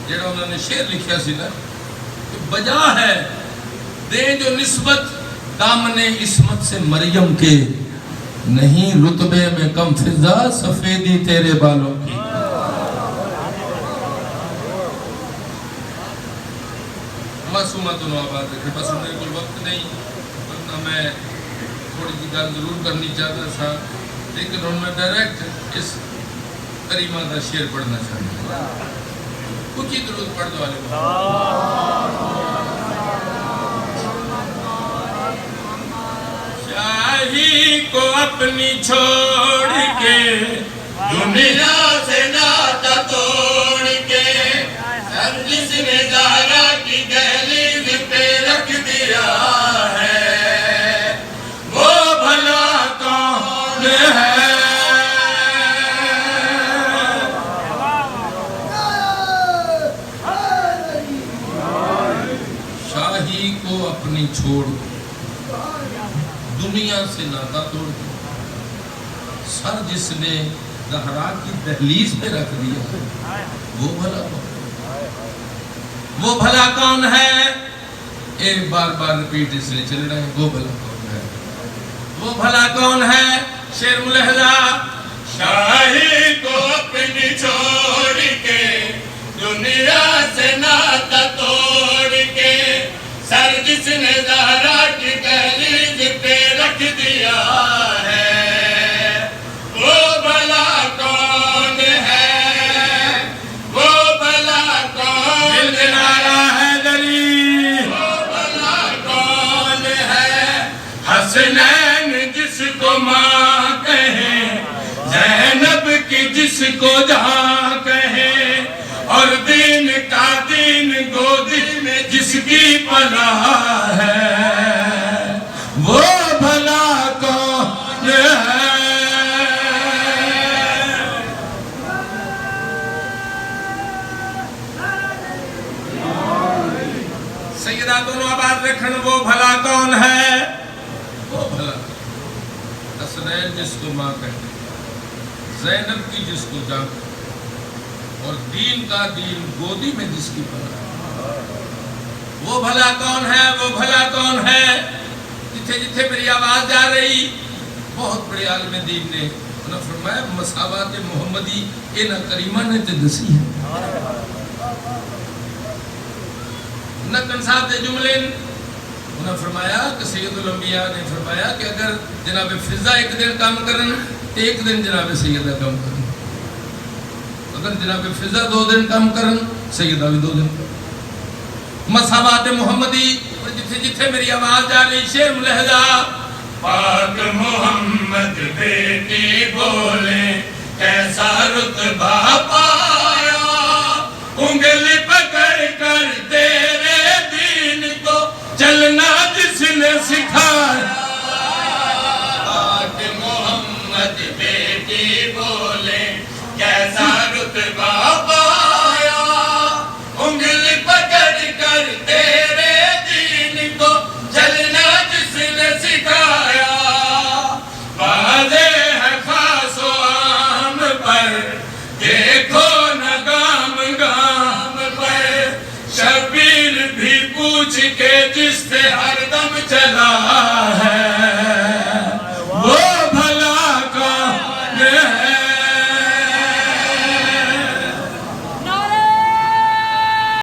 جڑا انہوں نے شعر لکھیا سی نا کہ بجا ہے دے جو نسبت دامن عصمت سے مریم کے نہیں رتبے میں کم فضا سفیدی تیرے بالوں کی معصومت انہوں آباد رکھے بس میرے کوئی وقت نہیں ورنہ میں تھوڑی سی گل ضرور کرنی چاہتا تھا لیکن ہوں میں ڈائریکٹ اس کریمہ کا شعر پڑھنا چاہتا ہوں کچھ ہی درود پڑھ دو والے شاہی کو اپنی چھوڑ کے دنیا سے ناتا توڑ کے سر جس نے زہرا کی دہلیز پہ رکھ دیا ہے وہ بھلا کون ہے شاہی کو اپنی چھوڑ دنیا سے ناتا توڑ کے سر جس نے زہرا کی دہلیز پہ رکھ دیا وہ بھلا کون ہے ایک بار بار ریپیٹ اس نے چل رہے ہیں وہ بھلا کون ہے وہ بھلا کون ہے شعر ملحظہ شاہی کو اپنی چھوڑ کے دنیا سے ناتا توڑ کے سر جس نے زہرا کی دہلیز پہ رکھ دیا ہے وہ بھلا کون ہے وہ بھلا کون ہے وہ بھلا کون ہے حسنین جس کو ماں کہیں زینب کی جس کو جہاں کہیں اور دین کا دین گودی میں جس کی پناہ ہے وہ بھلا کون ہے سیدہ دونوں آباد رکھن وہ بھلا کون ہے وہ بھلا حسنین جس کو ماں کہتے زینب کی جس کو جان اور دین کا دین گودی میں جس کی پناہ وہ بھلا کون ہے وہ بھلا کون ہے جتھے جتھے میری آواز جا رہی بہت بڑے عالم دین نے انہوں نے فرمایا مساوات محمدی اینا کریمہ نے تے دسی ہے نکن صاحب دے جملے انہوں نے فرمایا کہ سید الانبیاء نے فرمایا کہ اگر جناب فضا ایک دن کام کرن تو ایک دن جناب سیدہ کام کرن اگر جناب فضا 2 دن کام کرن سیدہ بھی 2 دن کرن مساوات محمدی جتھے جتھے میری آواز جا رہی شعر ملحظہ پاک محمد بیٹی بولے کیسا رتبہ